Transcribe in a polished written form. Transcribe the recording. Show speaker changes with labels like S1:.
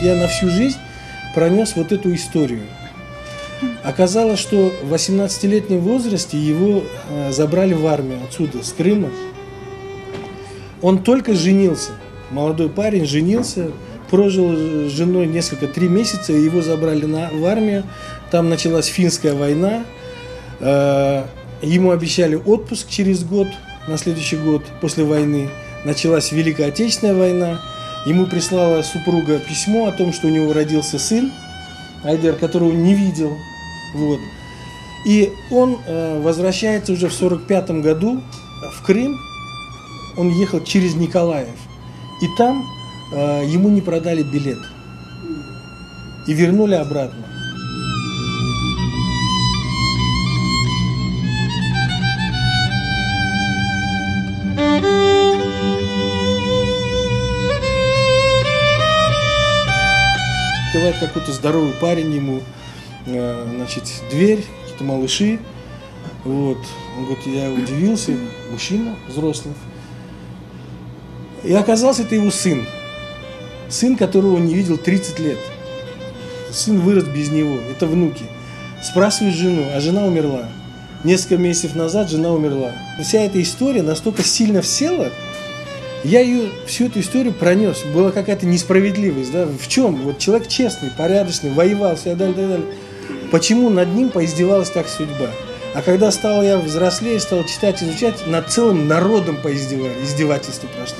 S1: я на всю жизнь пронес вот эту историю. Оказалось, что в 18-летнем возрасте его забрали в армию отсюда, с Крыма. Он только женился. Молодой парень женился, прожил с женой 3 месяца, и его забрали в армию. Там началась финская война. Ему обещали отпуск через год, на следующий год после войны. Началась Великая Отечественная война. Ему прислала супруга письмо о том, что у него родился сын, Айдер, которого не видел. Вот. И он возвращается уже в 1945 году в Крым. Он ехал через Николаев. И там ему не продали билет. И вернули обратно. Открывает какой-то здоровый парень ему, значит, дверь, какие-то малыши. Вот. Он говорит, я удивился, мужчина взрослый. И оказался это его сын. Сын, которого он не видел 30 лет. Сын вырос без него, это внуки. Спрашивает жену, а жена умерла. Несколько месяцев назад жена умерла. Вся эта история настолько сильно всела, я всю эту историю пронес. Была какая-то несправедливость. Да? В чем? Вот человек честный, порядочный, воевал, и так далее, так далее. Почему над ним поиздевалась так судьба? А когда стал я взрослее, стал читать, изучать, над целым народом издевательства прошли.